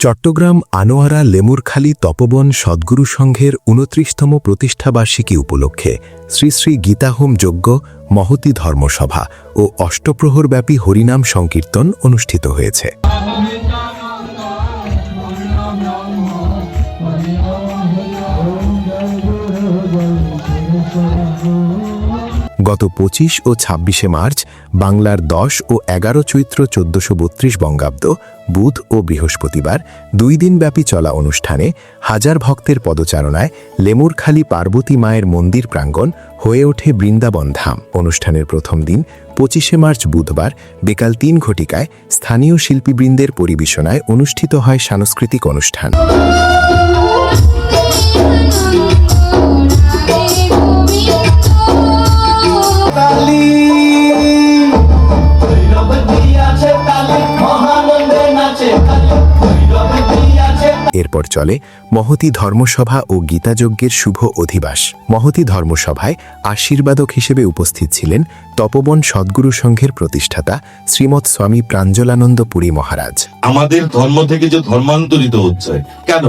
চট্টগ্রাম আনোয়ারা লেমুরখালী তপবন সদ্গুরু সংঘের ২৯তম প্রতিষ্ঠাবার্ষিকী উপলক্ষে শ্রী শ্রী গীতাহোম যজ্ঞ, মহতী ধর্মসভা ও অষ্টপ্রহরব্যাপী হরিনাম সংকীর্তন অনুষ্ঠিত হয়েছে। গত ২৫ ও ২৬শে মার্চ বাংলার ১০ ও ১১ চৈত্র ১৪৩২ বঙ্গাব্দ বুধ ও বৃহস্পতিবার ২ দিনব্যাপী চলা অনুষ্ঠানে হাজার ভক্তের পদচারণায় লেমুরখালী পার্বতী মায়ের মন্দির প্রাঙ্গণ হয়ে ওঠে বৃন্দাবন ধাম। অনুষ্ঠানের প্রথম দিন ২৫শে মার্চ বুধবার বিকাল ৩ ঘটিকায় স্থানীয় শিল্পীবৃন্দের পরিবেশনায় অনুষ্ঠিত হয় সাংস্কৃতিক অনুষ্ঠান। এরপর চলে মহতী ধর্মসভা ও গীতাযজ্ঞের শুভ অধিবাস। মহতী ধর্মসভায় আশীর্বাদক হিসেবে উপস্থিত ছিলেন তপবন সদ্গুরু সংঘের প্রতিষ্ঠাতা শ্রীমৎ স্বামী প্রাঞ্জলানন্দ পুরী মহারাজ। আমাদের ধর্ম থেকে যে ধর্মান্তরিত হচ্ছে কেন,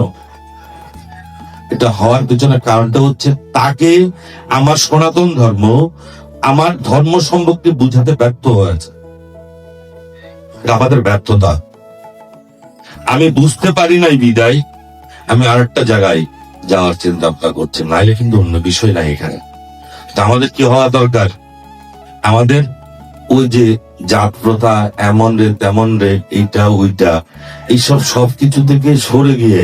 এটা হওয়ার পেছনে কারণটা হচ্ছে তাকে আমার সনাতন ধর্ম, আমার ধর্ম সম্পর্কে বুঝাতে ব্যর্থ হয়েছে। আমাদের ব্যর্থতা, আমি বুঝতে পারি নাই বিদায় আমি আরেকটা জায়গায় যাওয়ার চিন্তা ভাবনা করছি, নাইলে কিন্তু অন্য বিষয় নাই এখানে। আমাদের কি হওয়া দরকার, আমাদের ওই যে জাত প্রথা, এমন রে তেমন রে, এইটা ওইটা, এইসব সবকিছু থেকে সরে গিয়ে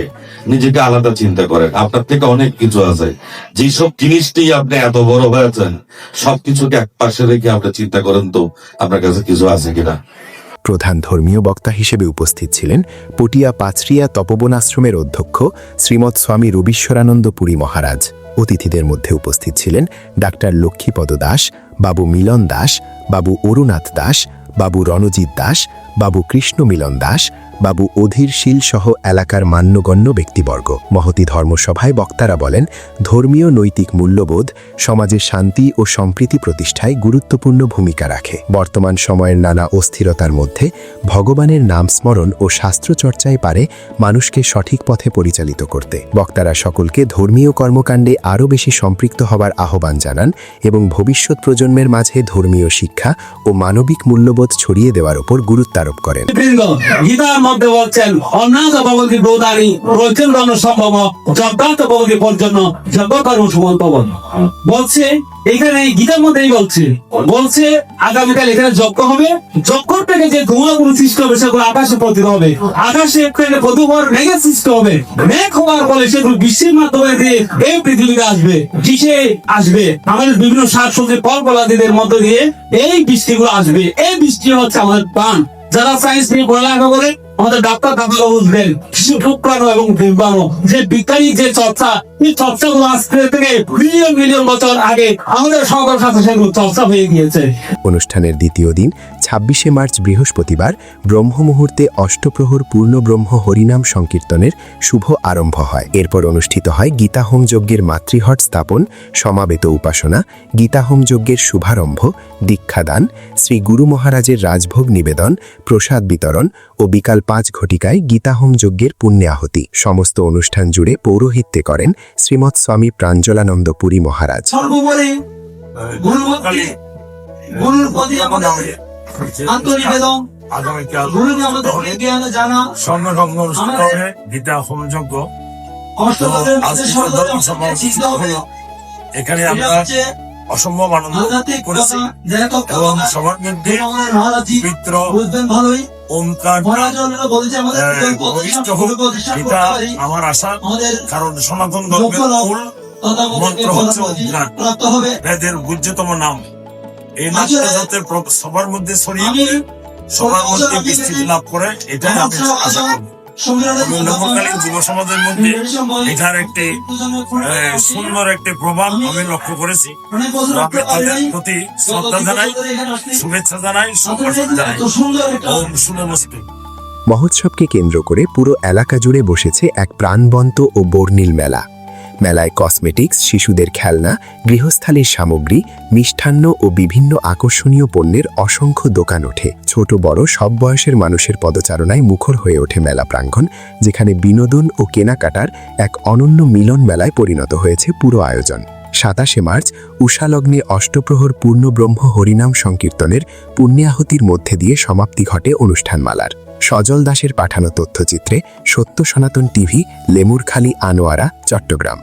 নিজেকে আলাদা চিন্তা করেন। আপনার থেকে অনেক কিছু আছে, যেসব জিনিসটাই আপনি এত বড় হয়েছেন সবকিছুকে এক পাশে রেখে আপনি চিন্তা করেন তো আপনার কাছে কিছু আছে কিনা। প্রধান ধর্মীয় বক্তা হিসেবে উপস্থিত ছিলেন পটিয়া পাচরিয়া তপবন আশ্রমের অধ্যক্ষ শ্রীমৎ স্বামী রবীশ্বরানন্দ পুরী মহারাজ। অতিথিদের মধ্যে উপস্থিত ছিলেন ডাক্তার লক্ষ্মীপদ দাস, বাবু মিলন দাস, বাবু অরুনাথ দাস, বাবু রণজিৎ দাস, বাবু কৃষ্ণ মিলন দাস, বাবু অধীর শীল সহ এলাকার মান্যগণ্য ব্যক্তিবর্গ। মহতী ধর্মসভায় বক্তারা বলেন, ধর্মীয় নৈতিক মূল্যবোধ সমাজে শান্তি ও সম্প্রীতি প্রতিষ্ঠায় গুরুত্বপূর্ণ ভূমিকা রাখে। বর্তমান সময়ের নানা অস্থিরতার মধ্যে ভগবানের নাম স্মরণ ও শাস্ত্রচর্চায় পারে মানুষকে সঠিক পথে পরিচালিত করতে। বক্তারা সকলকে ধর্মীয় কর্মকাণ্ডে আরও বেশি সম্পৃক্ত হবার আহ্বান জানান এবং ভবিষ্যৎ প্রজন্মের মাঝে ধর্মীয় শিক্ষা ও মানবিক মূল্যবোধ ছড়িয়ে দেওয়ার উপর গুরুত্ব আরোপ করেন। গীতার মধ্যে বলছেন, অন্নাদ ভবতি ব্রতানি প্রচন্ডন সম্ভব যজ্ঞাত ভবতি পর্যন্ত যজ্ঞকর্ম সমন্তবন। বলছে এখানে গীতার মধ্যেই বলছে আগামীকাল এখানে যজ্ঞ হবে, যজ্ঞ থেকে যে ধোঁয়াগুলো সৃষ্টি হবে সেগুলো আকাশে পতিত হবে, আকাশে প্রথমবার মেঘের সৃষ্টি হবে, মেঘ হওয়ার ফলে সেগুলো বৃষ্টির মাধ্যমে দিয়ে এই পৃথিবীতে আসবে। কিসে আসবে? আমাদের বিভিন্ন শাকসবজি ফল ফলাদিদের মধ্য দিয়ে এই বৃষ্টিগুলো আসবে। এই বৃষ্টি হচ্ছে আমাদের প্রাণ। যারা সায়েন্স নিয়ে পড়ালেখা করে আমাদের ডাক্তার দাদারা বুঝবেন শিশু শুক্রাণু এবং ডিম্বাণু যে বিজ্ঞানিক যে চর্চা, এই চর্চাগুলো আজ থেকে মিলিয়ন মিলিয়ন বছর আগে আমাদের সকল সাথে সেগুলো চর্চা হয়ে গিয়েছে। অনুষ্ঠানের দ্বিতীয় দিন ২৬শে মার্চ বৃহস্পতিবার ব্রহ্ম মুহূর্তে অষ্টপ্রহর পূর্ণ ব্রহ্ম হরিনাম সংকীর্তনের শুভ আরম্ভ হয়। এরপর অনুষ্ঠিত হয় গীতাহোম যজ্ঞের মাতৃহট স্থাপন, সমাবেত উপাসনা, গীতাহোম যজ্ঞের শুভারম্ভ, দীক্ষাদান, শ্রী গুরু মহারাজের রাজভোগ নিবেদন, প্রসাদ বিতরণ ও বিকাল ৫ ঘটিকায় গীতাহোম যজ্ঞের পুণ্যাহুতি। সমস্ত অনুষ্ঠান জুড়ে পৌরোহিত্যে করেন শ্রীমৎ স্বামী প্রাঞ্জলানন্দ পুরী মহারাজ। এখানে আমরা অসম্ভব আনন্দ করেছি এবং সবার মধ্যে পবিত্র ওমকার এটা আমার আশা, কারণ সনাতন ধর্মের মূল মন্ত্র হচ্ছে ওমকার, বেদের গুহ্যতম নাম। এই নামটা যাতে সবার মধ্যে ছড়িয়ে সবার মধ্যে বিস্তৃতি লাভ করে, এটাই আমি আশা করব। যুব সমাজের মধ্যে এটার একটি সুন্দর একটি প্রভাব আমি লক্ষ্য করেছি। তাদের প্রতি শ্রদ্ধা জানাই, শুভেচ্ছা জানাই, সম্ভাষণ জানাই। ওম শুভমস্তু। মহোৎসবকে কেন্দ্র করে পুরো এলাকা জুড়ে বসেছে এক প্রাণবন্ত ও বর্ণিল মেলা। মেলায় কসমেটিক্স, শিশুদের খেলনা, গৃহস্থালির সামগ্রী, মিষ্টান্ন ও বিভিন্ন আকর্ষণীয় পণ্যের অসংখ্য দোকান ওঠে। ছোট বড় সব বয়সের মানুষের পদচারণায় মুখর হয়ে ওঠে মেলা প্রাঙ্গণ, যেখানে বিনোদন ও কেনাকাটার এক অনন্য মিলন মেলায় পরিণত হয়েছে পুরো আয়োজন। 27 মার্চ উষালগ্নে অষ্টপ্রহর পূর্ণব্রহ্ম হরিনাম সংকীর্তনের পুণ্যাহুতির মধ্যে দিয়ে সমাপ্তি ঘটে অনুষ্ঠানমালার। সজল দাসের পাঠানো তথ্যচিত্রে সত্য সনাতন টিভি, লেমুরখালী, আনোয়ারা, চট্টগ্রাম।